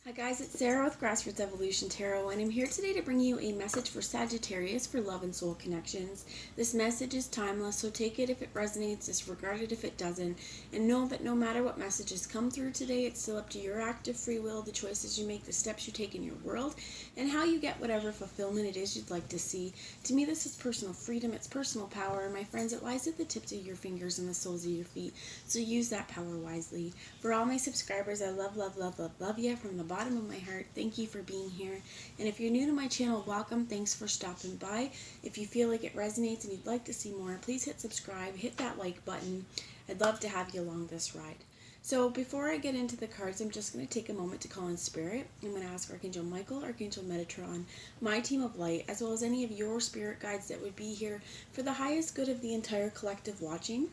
Hi guys, it's Sarah with Grassroots Evolution Tarot, and I'm here today to bring you a message for Sagittarius for love and soul connections. This message is timeless, so take it if it resonates, disregard it if it doesn't, and know that no matter what messages come through today, it's still up to your active free will, the choices you make, the steps you take in your world, and how you get whatever fulfillment it is you'd like to see. To me, this is personal freedom, it's personal power, and my friends, it lies at the tips of your fingers and the soles of your feet, so use that power wisely. For all my subscribers, I love you from the bottom of my heart. Thank you for being here. And if you're new to my channel, welcome. Thanks for stopping by. If you feel like it resonates and you'd like to see more, please hit subscribe, hit that like button. I'd love to have you along this ride. So before I get into the cards, I'm just going to take a moment to call in spirit. I'm going to ask Archangel Michael, Archangel Metatron, my team of light, as well as any of your spirit guides that would be here for the highest good of the entire collective watching.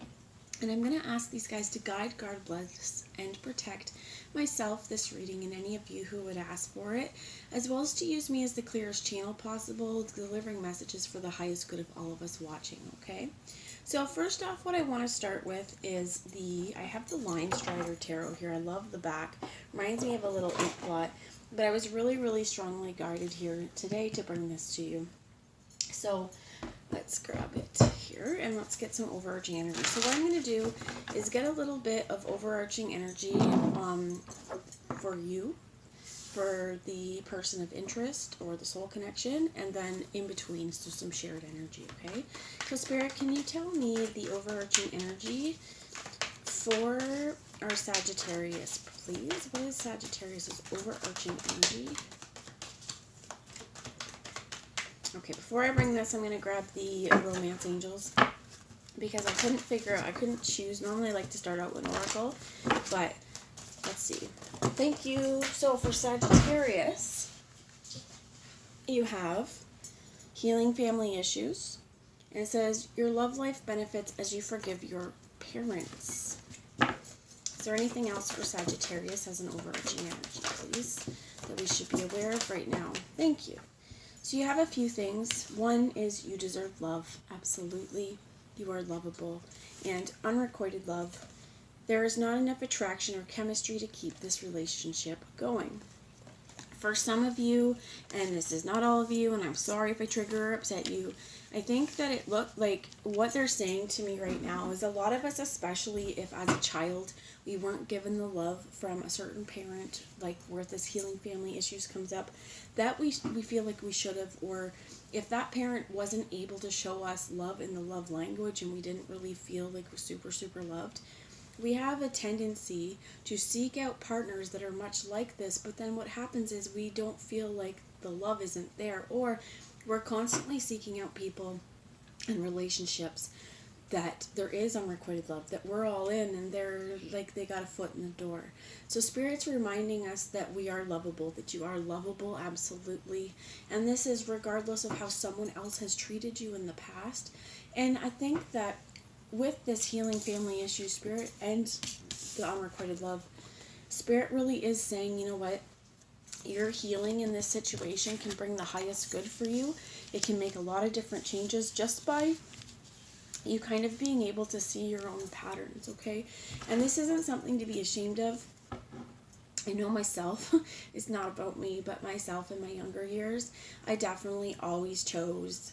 And I'm going to ask these guys to guide, guard, bless, and protect myself, this reading, and any of you who would ask for it, as well as to use me as the clearest channel possible, delivering messages for the highest good of all of us watching, okay? So first off, what I want to start with is I have the Line Strider Tarot here. I love the back. Reminds me of a little ink blot, but I was really strongly guided here today to bring this to you. So let's grab it here and let's get some overarching energy. So what I'm going to do is get a little bit of overarching energy for you, for the person of interest or the soul connection, and then in between, so some shared energy, okay? So Spirit, can you tell me the overarching energy for our Sagittarius, please? What is Sagittarius' overarching energy? Okay, before I bring this, I'm going to grab the Romance Angels because I couldn't choose. Normally I like to start out with Oracle, but let's see. Thank you. So for Sagittarius, you have healing family issues. And it says, your love life benefits as you forgive your parents. Is there anything else for Sagittarius as an overarching energy, please, that we should be aware of right now? Thank you. So you have a few things. One is you deserve love. Absolutely. You are lovable. And unrequited love. There is not enough attraction or chemistry to keep this relationship going. For some of you, and this is not all of you, and I'm sorry if I trigger or upset you, I think that it looked like what they're saying to me right now is a lot of us, especially if as a child we weren't given the love from a certain parent, like where this healing family issues comes up, that we feel like we should have, or if that parent wasn't able to show us love in the love language and we didn't really feel like we're super loved, we have a tendency to seek out partners that are much like this, but then what happens is we don't feel like the love isn't there, or we're constantly seeking out people and relationships that there is unrequited love, that we're all in and they're like they got a foot in the door. So Spirit's reminding us that we are lovable, that you are lovable, absolutely. And this is regardless of how someone else has treated you in the past. And I think that with this healing family issue, Spirit, and the unrequited love, Spirit really is saying, you know what? Your healing in this situation can bring the highest good for you. It can make a lot of different changes just by you kind of being able to see your own patterns, okay? And this isn't something to be ashamed of. I know myself, it's not about me, but myself in my younger years, I definitely always chose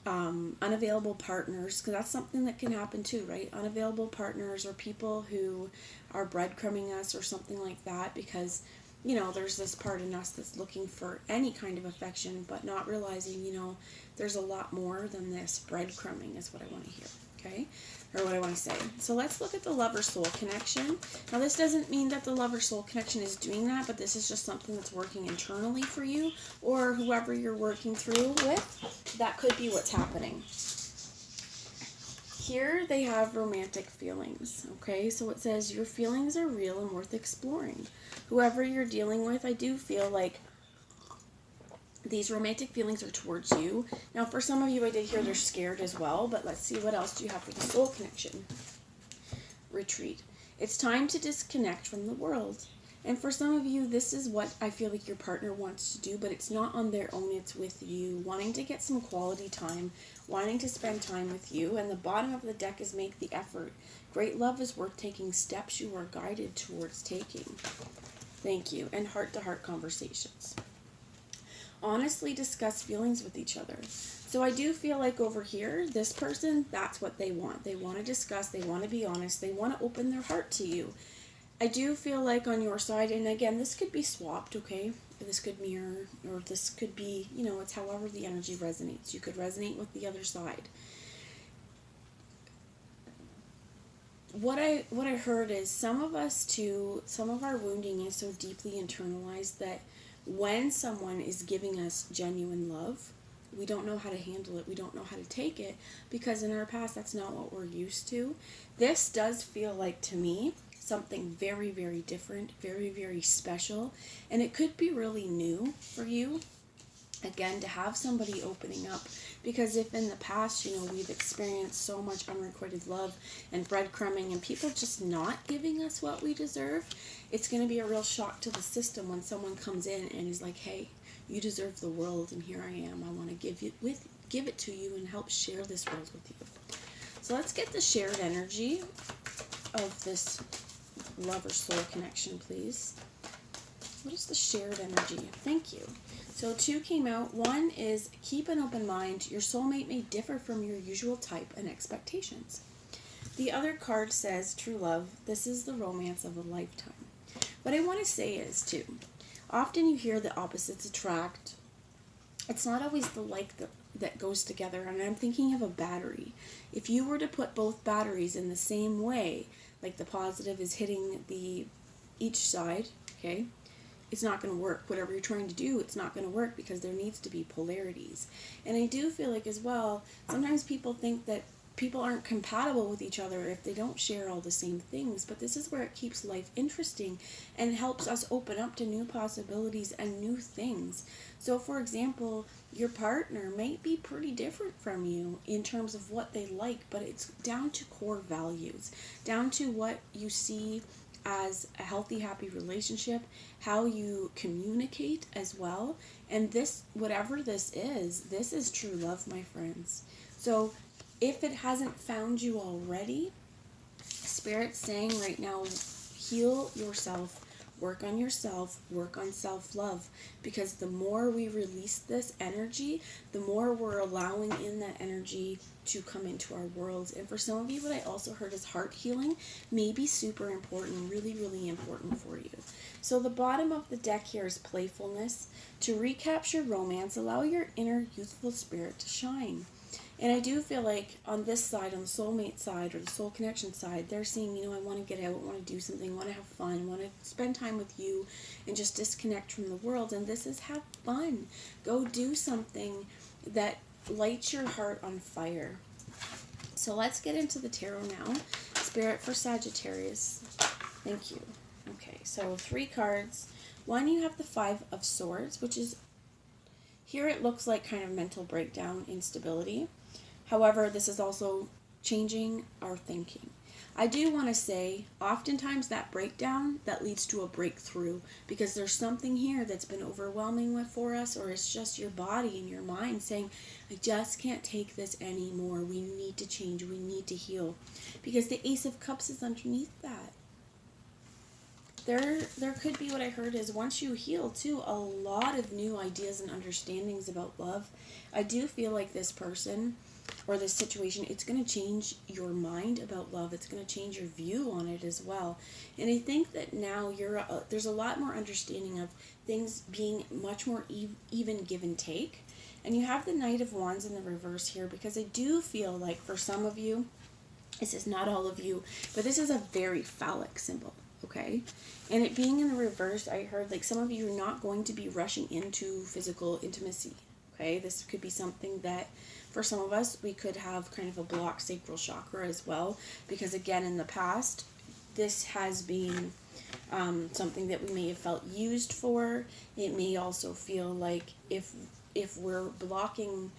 unavailable partners, because that's something that can happen too, right? Unavailable partners or people who are breadcrumbing us or something like that, because you know, there's this part in us that's looking for any kind of affection, but not realizing, you know, there's a lot more than this. Breadcrumbing is what I want to hear, okay? Or what I want to say. So let's look at the lover-soul connection. Now, this doesn't mean that the lover-soul connection is doing that, but this is just something that's working internally for you, or whoever you're working through with. That could be what's happening. Here they have romantic feelings, okay? So it says, your feelings are real and worth exploring. Whoever you're dealing with, I do feel like these romantic feelings are towards you. Now, for some of you, I did hear they're scared as well, but let's see what else do you have for the soul connection. Retreat. It's time to disconnect from the world. And for some of you, this is what I feel like your partner wants to do, but it's not on their own, it's with you. Wanting to get some quality time, wanting to spend time with you. And the bottom of the deck is make the effort. Great love is worth taking steps you are guided towards taking. Thank you. And heart-to-heart conversations. Honestly discuss feelings with each other. So I do feel like over here, this person, that's what they want. They want to discuss, they want to be honest, they want to open their heart to you. I do feel like on your side, and again, this could be swapped, okay? This could mirror, or this could be, you know, it's however the energy resonates. You could resonate with the other side. What I heard is some of our wounding is so deeply internalized that when someone is giving us genuine love, we don't know how to handle it. We don't know how to take it because in our past, that's not what we're used to. This does feel like, to me, something very, very different, very, very special. And it could be really new for you, again, to have somebody opening up. Because if in the past, you know, we've experienced so much unrequited love and breadcrumbing and people just not giving us what we deserve, it's going to be a real shock to the system when someone comes in and is like, hey, you deserve the world and here I am. I want to give it to you and help share this world with you. So let's get the shared energy of this love or soul connection, please. What is the shared energy? Thank you. So 2 came out. 1 is keep an open mind. Your soulmate may differ from your usual type and expectations. The other card says true love. This is the romance of a lifetime. What I want to say is too, often you hear the opposites attract. It's not always the like that goes together. And I'm thinking of a battery. If you were to put both batteries in the same way, like the positive is hitting each side, okay, it's not going to work. Whatever you're trying to do, it's not going to work because there needs to be polarities. And I do feel like as well, sometimes people think that people aren't compatible with each other if they don't share all the same things. But this is where it keeps life interesting and helps us open up to new possibilities and new things. So for example, your partner might be pretty different from you in terms of what they like, but it's down to core values, down to what you see as a healthy, happy relationship, how you communicate as well. And this, whatever this is true love, my friends. So if it hasn't found you already, Spirit's saying right now, heal yourself, work on yourself, work on self-love, because the more we release this energy, the more we're allowing in that energy to come into our worlds. And for some of you, what I also heard is heart healing may be super important, really, really important for you. So the bottom of the deck here is playfulness. To recapture romance, allow your inner youthful spirit to shine. And I do feel like on this side, on the soulmate side or the soul connection side, they're saying, you know, I want to get out, I want to do something, I want to have fun, I want to spend time with you and just disconnect from the world. And this is have fun. Go do something that lights your heart on fire. So let's get into the tarot now. Spirit for Sagittarius. Thank you. Okay, so 3 cards. 1, you have the 5 of Swords, which is, here it looks like kind of mental breakdown, instability. However, this is also changing our thinking. I do want to say, oftentimes that breakdown, that leads to a breakthrough, because there's something here that's been overwhelming for us, or it's just your body and your mind saying, I just can't take this anymore. We need to change. We need to heal. Because the Ace of Cups is underneath that. There could be, what I heard is, once you heal too, a lot of new ideas and understandings about love. I do feel like this person or this situation, it's going to change your mind about love. It's going to change your view on it as well. And I think that now there's a lot more understanding of things being much more even give and take. And you have the Knight of Wands in the reverse here, because I do feel like for some of you, this is not all of you, but this is a very phallic symbol. Okay, and it being in the reverse, I heard like some of you are not going to be rushing into physical intimacy. Okay, this could be something that for some of us, we could have kind of a blocked sacral chakra as well, because again, in the past, this has been something that we may have felt used for. It may also feel like if we're blocking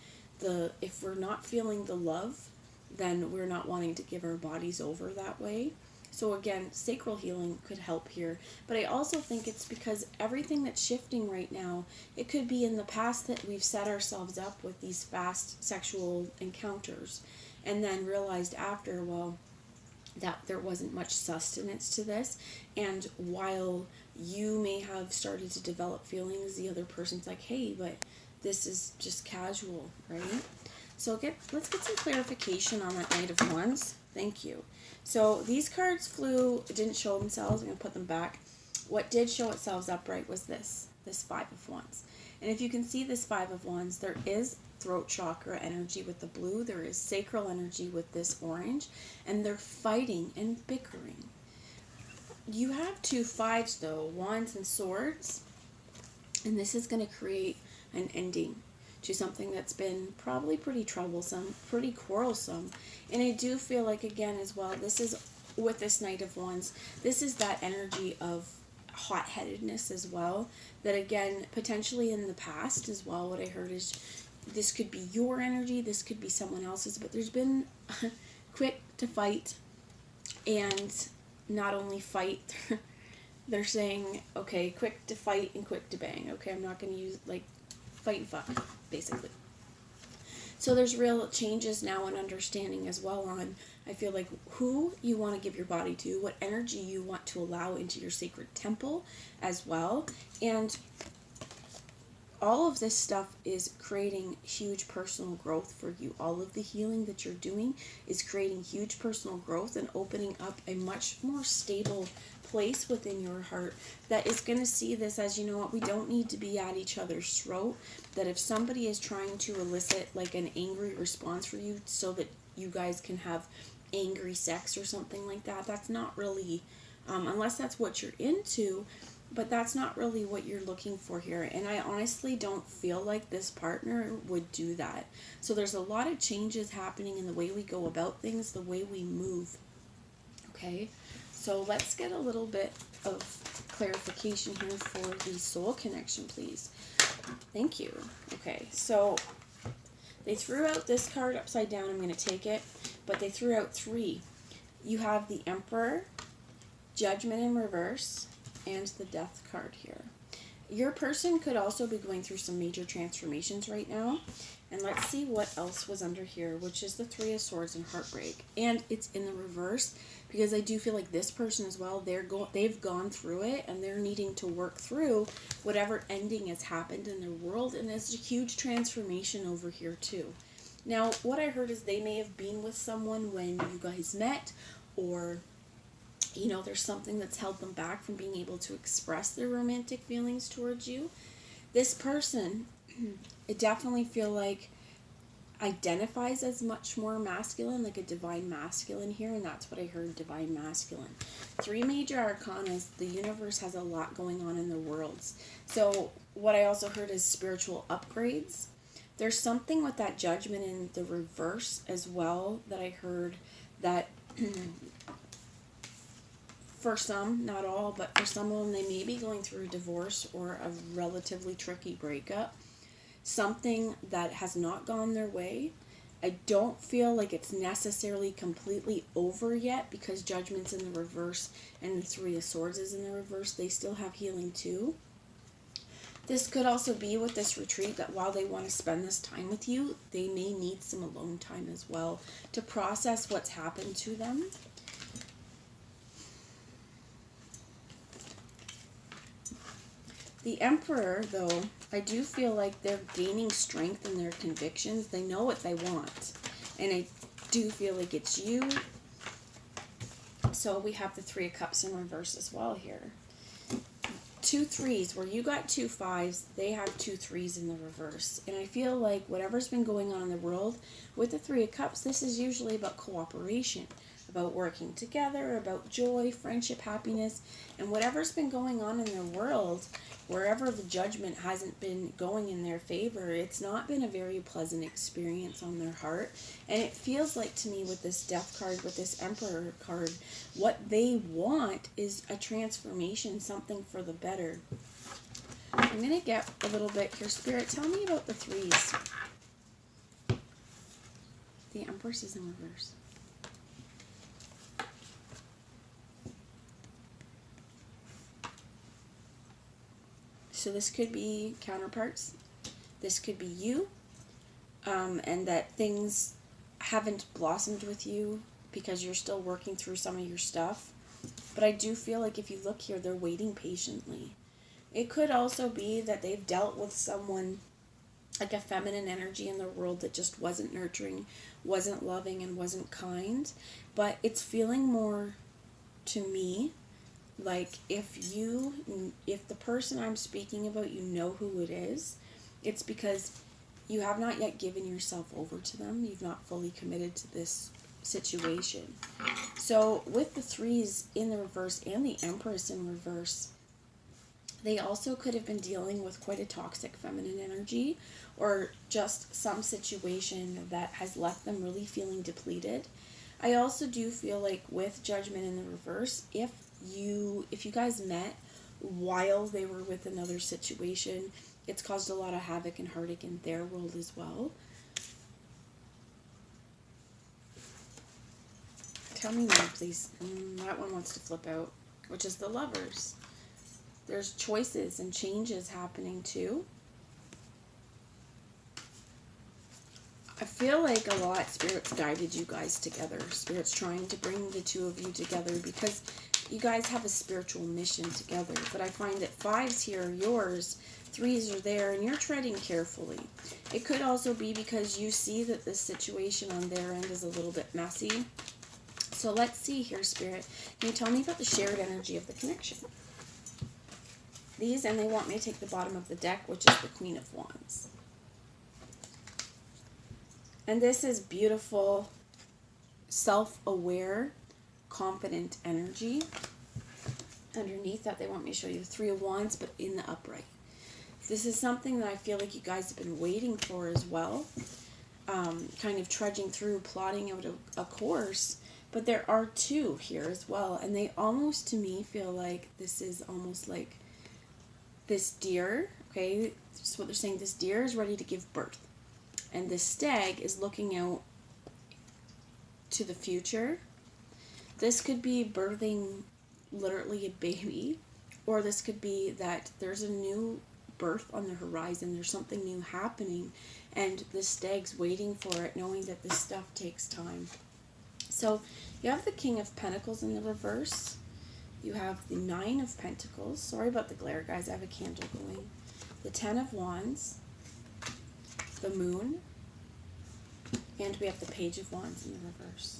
if we're not feeling the love, then we're not wanting to give our bodies over that way. So again, sacral healing could help here. But I also think it's because everything that's shifting right now, it could be in the past that we've set ourselves up with these fast sexual encounters and then realized after, well, that there wasn't much sustenance to this. And while you may have started to develop feelings. The other person's like, hey, but this is just casual, right? So let's get some clarification on that Knight of Wands. Thank you. So these cards didn't show themselves. I'm going to put them back. What did show itself upright was this Five of Wands. And if you can see this Five of Wands, there is throat chakra energy with the blue. There is sacral energy with this orange. And they're fighting and bickering. You have two fives, though, Wands and Swords. And this is going to create an ending to something that's been probably pretty troublesome, pretty quarrelsome. And I do feel like, again, as well, this is, with this Knight of Wands, this is that energy of hot-headedness as well, that, again, potentially in the past as well, what I heard is this could be your energy, this could be someone else's, but there's been quick to fight, and not only fight, they're saying, okay, quick to fight and quick to bang. Okay, I'm not going to use, like, fight and fuck, basically. So there's real changes now and understanding as well on, I feel like, who you want to give your body to, what energy you want to allow into your sacred temple as well. And all of this stuff is creating huge personal growth for you. All of the healing that you're doing is creating huge personal growth and opening up a much more stable place within your heart that is going to see this as, you know what, we don't need to be at each other's throat. That if somebody is trying to elicit like an angry response for you so that you guys can have angry sex or something like that, that's not really, unless that's what you're into, but that's not really what you're looking for here. And I honestly don't feel like this partner would do that. So there's a lot of changes happening in the way we go about things, the way we move. Okay, so let's get a little bit of clarification here for the soul connection, please. Thank you. Okay, so they threw out this card upside down. I'm going to take it, but they threw out three. You have the Emperor, Judgment in reverse, and the Death card here. Your person could also be going through some major transformations right now. And let's see what else was under here, which is the Three of Swords and Heartbreak. And it's in the reverse because I do feel like this person as well, they've gone through it and they're needing to work through whatever ending has happened in their world. And there's a huge transformation over here too. Now, what I heard is they may have been with someone when you guys met, or you know, there's something that's held them back from being able to express their romantic feelings towards you. This person, I definitely feel like identifies as much more masculine, like a divine masculine here, and that's what I heard, divine masculine. Three major arcanas. The universe has a lot going on in the worlds. So what I also heard is spiritual upgrades. There's something with that Judgment in the reverse as well that I heard that for some, not all, but for some of them, they may be going through a divorce or a relatively tricky breakup. Something that has not gone their way. I don't feel like it's necessarily completely over yet because Judgment's in the reverse and the Three of Swords is in the reverse. They still have healing too. This could also be with this retreat that while they want to spend this time with you, they may need some alone time as well to process what's happened to them. The Emperor, though, I do feel like they're gaining strength in their convictions. They know what they want. And I do feel like it's you. So we have the Three of Cups in reverse as well here. Two threes, where you got two fives, they have two threes in the reverse. And I feel like whatever's been going on in the world, with the Three of Cups, this is usually about cooperation, about working together, about joy, friendship, happiness, and whatever's been going on in their world, wherever the Judgment hasn't been going in their favor, it's not been a very pleasant experience on their heart. And it feels like to me with this Death card, with this Emperor card, what they want is a transformation, something for the better. I'm going to get a little bit here. Spirit, tell me about the threes. The Empress is in reverse. So this could be counterparts. This could be you. And that things haven't blossomed with you because you're still working through some of your stuff. But I do feel like if you look here, they're waiting patiently. It could also be that they've dealt with someone, like a feminine energy in their world that just wasn't nurturing, wasn't loving, and wasn't kind. But it's feeling more to me like if the person I'm speaking about, you know who it is, it's because you have not yet given yourself over to them. You've not fully committed to this situation. So with the threes in the reverse and the Empress in reverse, they also could have been dealing with quite a toxic feminine energy, or just some situation that has left them really feeling depleted. I also do feel like with Judgment in the reverse, if you guys met while they were with another situation, it's caused a lot of havoc and heartache in their world as well. Tell me more, please. That one wants to flip out, which is the Lovers. There's choices and changes happening too. I feel like a lot Spirit's guided you guys together. Spirit's trying to bring the two of you together because you guys have a spiritual mission together. But I find that fives here are yours, threes are there, and you're treading carefully. It could also be because you see that this situation on their end is a little bit messy. So let's see here, Spirit. Can you tell me about the shared energy of the connection? These, and they want me to take the bottom of the deck, which is the Queen of Wands. And this is beautiful, self-aware, confident energy. Underneath that, they want me to show you the Three of Wands, but in the upright. This is something that I feel like you guys have been waiting for as well. Kind of trudging through, plotting out a course. But there are two here as well. And they almost, to me, feel like this is almost like this deer, okay, that's what they're saying. This deer is ready to give birth. And this stag is looking out to the future. This could be birthing literally a baby, or this could be that there's a new birth on the horizon. There's something new happening, and the stag's waiting for it, knowing that this stuff takes time. So you have the King of Pentacles in the reverse. You have the Nine of Pentacles. Sorry about the glare, guys. I have a candle going. The Ten of Wands. The Moon. And we have the Page of Wands in the reverse.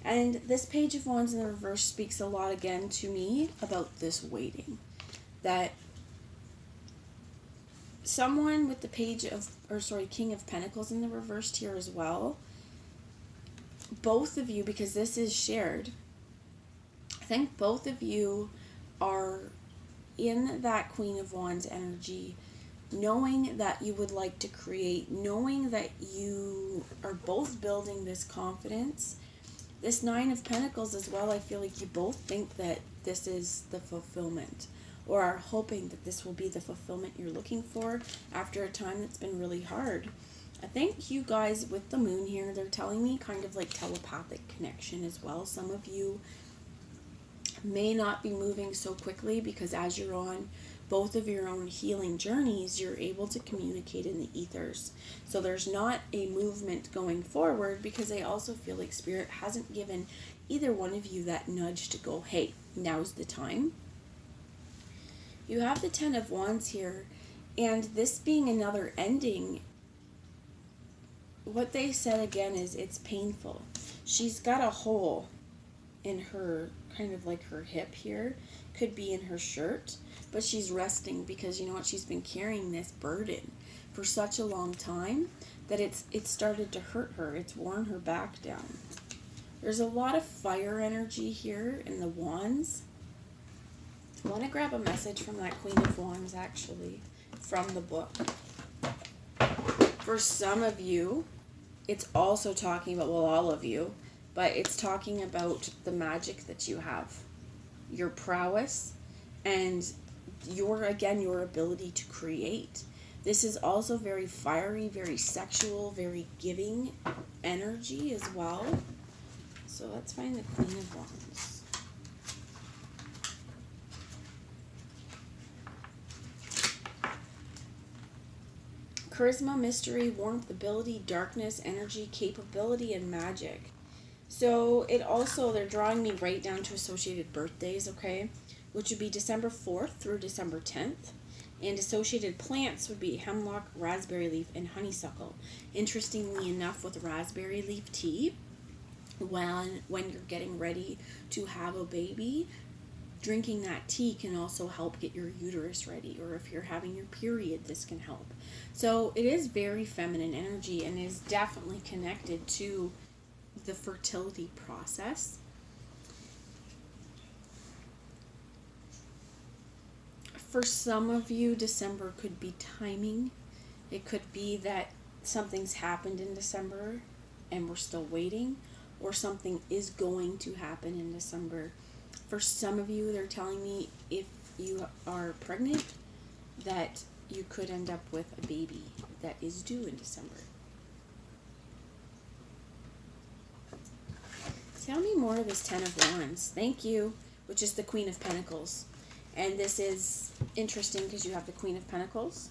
And this Page of Wands in the reverse speaks a lot again to me about this waiting. That someone with the King of Pentacles in the reversed here as well, both of you, because this is shared, I think both of you are in that Queen of Wands energy, knowing that you would like to create, knowing that you are both building this confidence. This Nine of Pentacles as well, I feel like you both think that this is the fulfillment, or are hoping that this will be the fulfillment you're looking for after a time that's been really hard. I think you guys with the Moon here, they're telling me kind of like telepathic connection as well. Some of you may not be moving so quickly because as you're on both of your own healing journeys, you're able to communicate in the ethers. So there's not a movement going forward because I also feel like Spirit hasn't given either one of you that nudge to go, hey, now's the time. You have the Ten of Wands here, and this being another ending, what they said again is it's painful. She's got a hole in her, kind of like her hip here, could be in her shirt, but she's resting because you know what, she's been carrying this burden for such a long time that it's started to hurt her. It's worn her back down. There's a lot of fire energy here in the Wands. I want to grab a message from that Queen of Wands actually from the book. For some of you, it's also talking about, well, all of you, but it's talking about the magic that you have, your prowess, and your ability to create. This is also very fiery, very sexual, very giving energy as well. So let's find the Queen of Wands. Charisma, mystery, warmth, ability, darkness, energy, capability, and magic. So it also, they're drawing me right down to associated birthdays, okay? Which would be December 4th through December 10th. And associated plants would be hemlock, raspberry leaf, and honeysuckle. Interestingly enough, with raspberry leaf tea, when you're getting ready to have a baby, drinking that tea can also help get your uterus ready, or if you're having your period, this can help. So it is very feminine energy and is definitely connected to the fertility process. For some of you, December could be timing. It could be that something's happened in December and we're still waiting, or something is going to happen in December. For some of you, they're telling me if you are pregnant, that you could end up with a baby that is due in December. Tell me more of this Ten of Wands. Thank you, which is the Queen of Pentacles. And this is interesting because you have the Queen of Pentacles.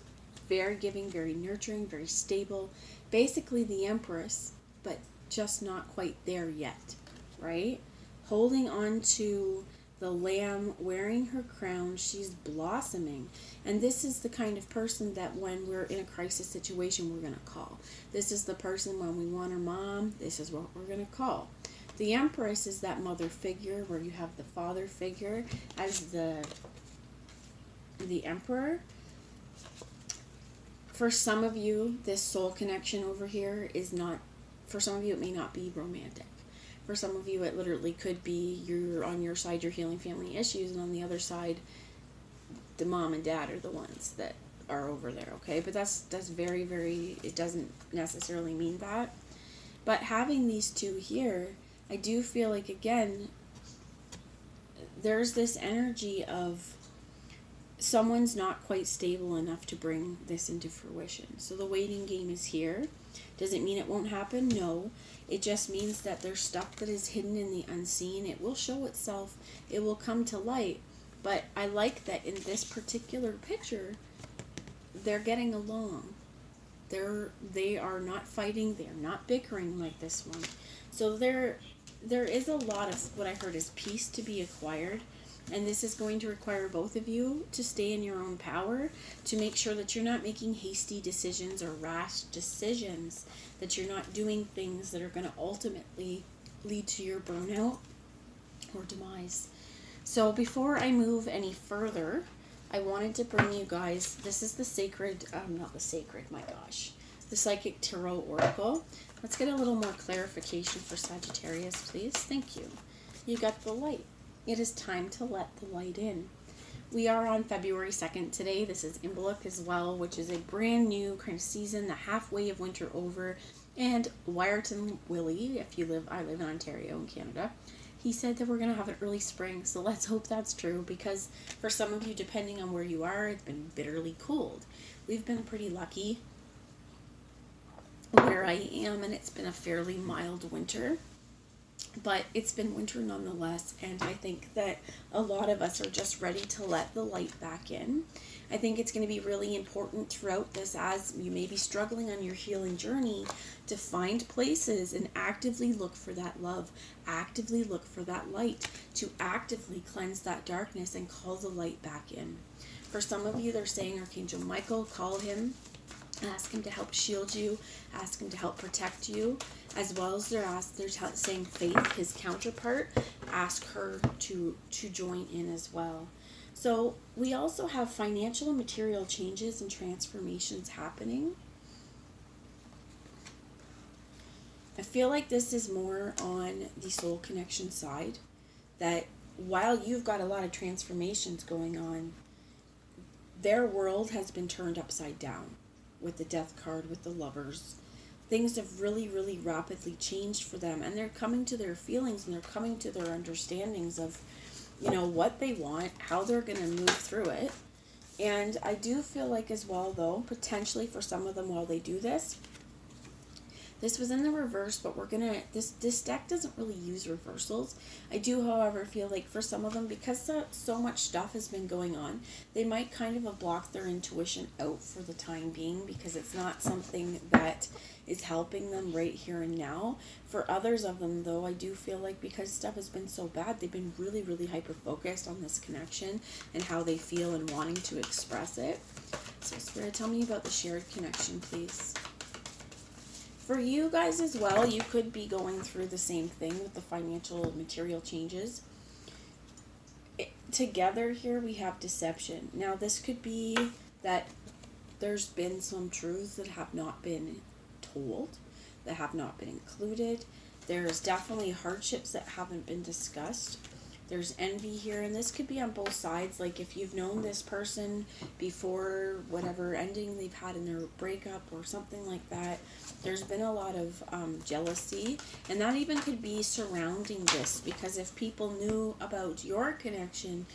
Very giving, very nurturing, very stable. Basically the Empress, but just not quite there yet, right? Holding on to the lamb, wearing her crown, she's blossoming. And this is the kind of person that when we're in a crisis situation, we're going to call. This is the person when we want our mom, this is what we're going to call. The Empress is that mother figure where you have the father figure as the Emperor. For some of you, this soul connection over here is not, for some of you it may not be romantic. For some of you it literally could be you're on your side, you're healing family issues, and on the other side, the mom and dad are the ones that are over there, okay? But that's very, very, it doesn't necessarily mean that. But having these two here, I do feel like, again, there's this energy of someone's not quite stable enough to bring this into fruition. So the waiting game is here. Does it mean it won't happen? No. It just means that there's stuff that is hidden in the unseen. It will show itself. It will come to light. But I like that in this particular picture, they're getting along. They are not fighting. They are not bickering like this one. So there is a lot of what I heard is peace to be acquired. And this is going to require both of you to stay in your own power, to make sure that you're not making hasty decisions or rash decisions, that you're not doing things that are going to ultimately lead to your burnout or demise. So before I move any further, I wanted to bring you guys, this is the the Psychic Tarot Oracle. Let's get a little more clarification for Sagittarius, please. Thank you. You got the light. It is time to let the light in. We are on February 2nd today. This is Imbolc as well, which is a brand new kind of season, the halfway of winter over. And Wyerton Willie, I live in Ontario in Canada, he said that we're going to have an early spring. So let's hope that's true, because for some of you, depending on where you are, it's been bitterly cold. We've been pretty lucky where I am, and it's been a fairly mild winter. But it's been winter nonetheless, and I think that a lot of us are just ready to let the light back in. I think it's going to be really important throughout this, as you may be struggling on your healing journey, to find places and actively look for that love, actively look for that light, to actively cleanse that darkness and call the light back in. For some of you, they're saying Archangel Michael, call him. Ask him to help shield you, ask him to help protect you, as well as they're saying Faith, his counterpart, ask her to join in as well. So we also have financial and material changes and transformations happening. I feel like this is more on the soul connection side, that while you've got a lot of transformations going on, their world has been turned upside down. With the Death card, with the Lovers, things have really, really rapidly changed for them, and they're coming to their feelings and they're coming to their understandings of, what they want, how they're going to move through it. And I do feel like as well, though, potentially for some of them while they do this, This was in the reverse, but we're gonna, this deck doesn't really use reversals. I do, however, feel like for some of them, because so much stuff has been going on, they might kind of have blocked their intuition out for the time being, because it's not something that is helping them right here and now. For others of them, though, I do feel like because stuff has been so bad, they've been really, really hyper-focused on this connection and how they feel and wanting to express it. So Spirit, tell me about the shared connection, please. For you guys as well, you could be going through the same thing with the financial material changes. Together here we have deception. Now this could be that there's been some truths that have not been told, that have not been included. There's definitely hardships that haven't been discussed. There's envy here, and this could be on both sides. Like if you've known this person before whatever ending they've had in their breakup or something like that, there's been a lot of jealousy, and that even could be surrounding this, because if people knew about your connection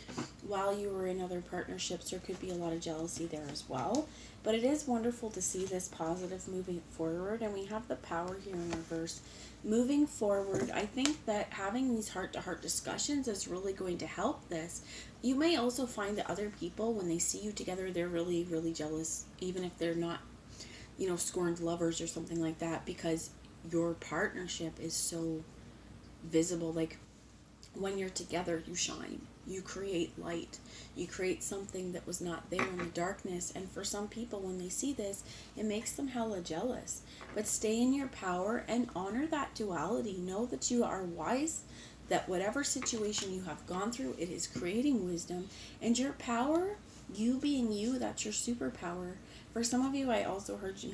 while you were in other partnerships, there could be a lot of jealousy there as well. But it is wonderful to see this positive moving forward, and we have the power here in reverse. Moving forward, I think that having these heart-to-heart discussions is really going to help this. You may also find that other people, when they see you together, they're really, really jealous, even if they're not, you know, scorned lovers or something like that, because your partnership is so visible. Like when you're together, you shine. You create light. You create something that was not there in the darkness. And for some people, when they see this, it makes them hella jealous. But stay in your power and honor that duality. Know that you are wise, that whatever situation you have gone through, it is creating wisdom. And your power, you being you, that's your superpower. For some of you, I also heard you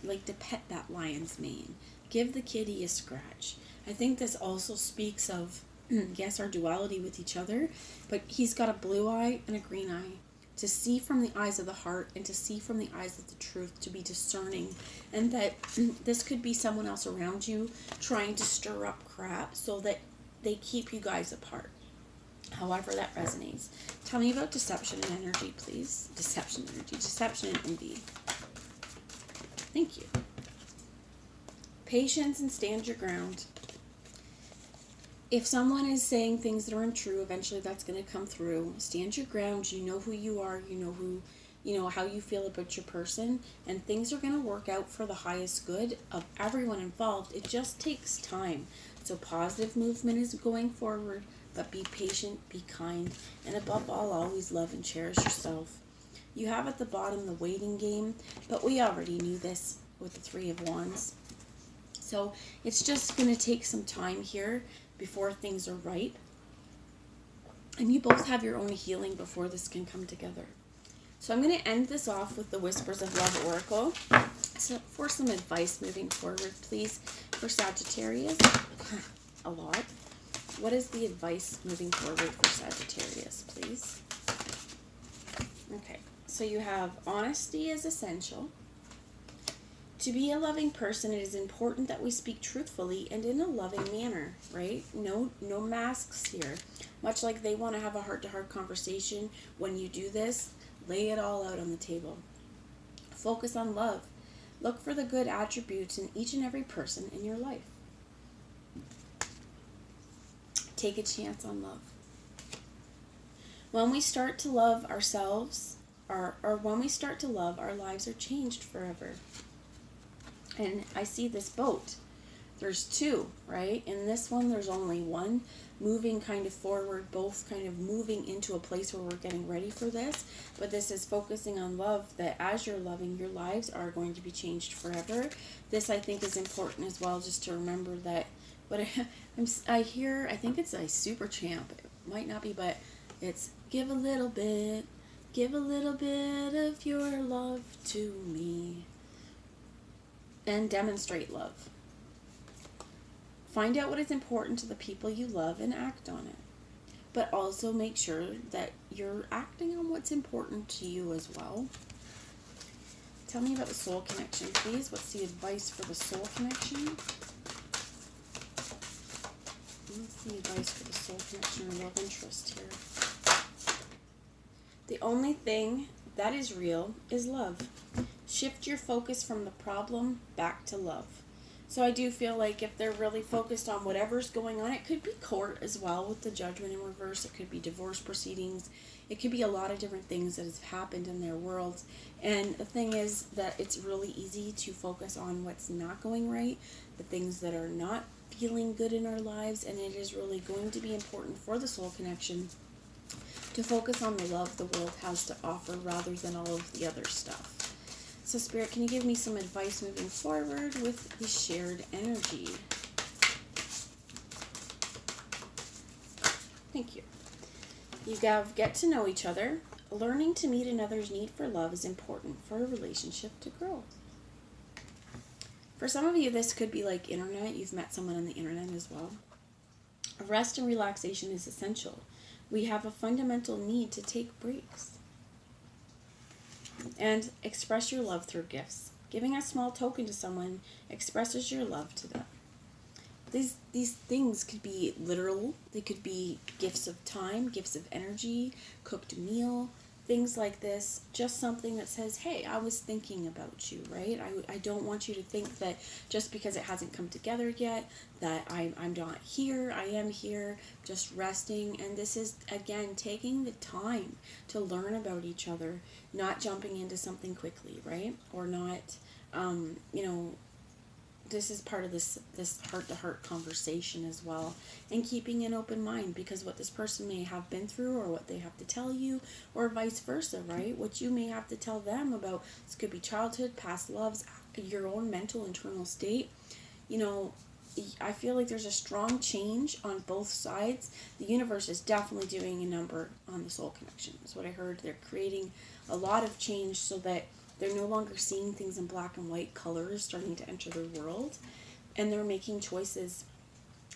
like to pet that lion's mane. Give the kitty a scratch. I think this also speaks of, yes, our duality with each other, but he's got a blue eye and a green eye. To see from the eyes of the heart and to see from the eyes of the truth, to be discerning, and that this could be someone else around you trying to stir up crap so that they keep you guys apart. However that resonates. Tell me about deception and energy, please. Deception, energy, deception and envy. Thank you. Patience and stand your ground. If someone is saying things that are untrue, eventually that's going to come through. Stand your ground. You know who you are. You know who, you know how you feel about your person, and things are going to work out for the highest good of everyone involved. It just takes time. So positive movement is going forward, but be patient, be kind, and above all, always love and cherish yourself. You have at the bottom the waiting game, but we already knew this with the Three of Wands. So it's just going to take some time here before things are ripe. And you both have your own healing before this can come together. So I'm going to end this off with the Whispers of Love Oracle. So for some advice moving forward, please, for Sagittarius. A lot. What is the advice moving forward for Sagittarius, please? Okay, so you have honesty is essential. To be a loving person, it is important that we speak truthfully and in a loving manner, right? No masks here. Much like they want to have a heart-to-heart conversation, when you do this, lay it all out on the table. Focus on love. Look for the good attributes in each and every person in your life. Take a chance on love. When we start to love ourselves, or when we start to love, our lives are changed forever. And I see this boat. There's two, right? In this one, there's only one moving kind of forward, both kind of moving into a place where we're getting ready for this. But this is focusing on love, that as you're loving, your lives are going to be changed forever. This, I think, is important as well, just to remember that what I hear, I think it's a Super Champ. It might not be, but it's give a little bit of your love to me. And demonstrate love. Find out what is important to the people you love and act on it. But also make sure that you're acting on what's important to you as well. Tell me about the soul connection, please. What's the advice for the soul connection? What's the advice for the soul connection or love interest here? The only thing that is real is love. Shift your focus from the problem back to love. So I do feel like if they're really focused on whatever's going on, it could be court as well with the judgment in reverse. It could be divorce proceedings. It could be a lot of different things that have happened in their worlds. And the thing is that it's really easy to focus on what's not going right, the things that are not feeling good in our lives. And it is really going to be important for the soul connection to focus on the love the world has to offer rather than all of the other stuff. So Spirit, can you give me some advice moving forward with the shared energy? Thank you. You have get to know each other. Learning to meet another's need for love is important for a relationship to grow. For some of you, this could be like internet. You've met someone on the internet as well. Rest and relaxation is essential. We have a fundamental need to take breaks. And express your love through gifts. Giving a small token to someone expresses your love to them. These things could be literal. They could be gifts of time, gifts of energy, cooked meal, things like this. Just something that says, hey, I was thinking about you, right? I don't want you to think that just because it hasn't come together yet, that I'm not here. I am here, just resting. And this is, again, taking the time to learn about each other, not jumping into something quickly, right? Or not, this is part of this heart-to-heart conversation as well, and keeping an open mind, because what this person may have been through or what they have to tell you, or vice versa, right? What you may have to tell them about, this could be childhood, past loves, your own mental internal state. I feel like there's a strong change on both sides. The universe is definitely doing a number on the soul connection. That's what I heard. They're creating a lot of change so that they're no longer seeing things in black and white colors starting to enter their world. And they're making choices,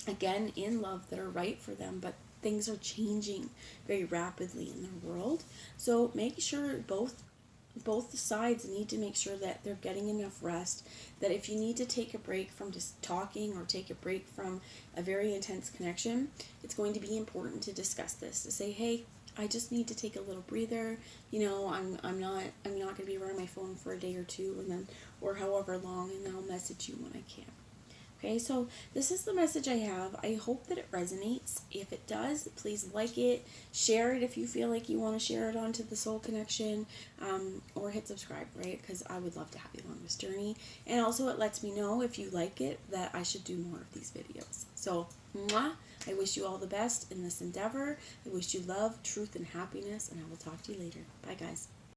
again, in love that are right for them. But things are changing very rapidly in their world. So make sure both sides need to make sure that they're getting enough rest. That if you need to take a break from just talking or take a break from a very intense connection, it's going to be important to discuss this. To say, hey, I just need to take a little breather. I'm not going to be around my phone for a day or two, and then, or however long, and then I'll message you when I can. Okay, so this is the message I have. I hope that it resonates. If it does, please like it, share it if you feel like you want to share it onto the soul connection, or hit subscribe, right? Because I would love to have you along this journey. And also it lets me know, if you like it, that I should do more of these videos. So, mwah, I wish you all the best in this endeavor. I wish you love, truth, and happiness, and I will talk to you later. Bye, guys.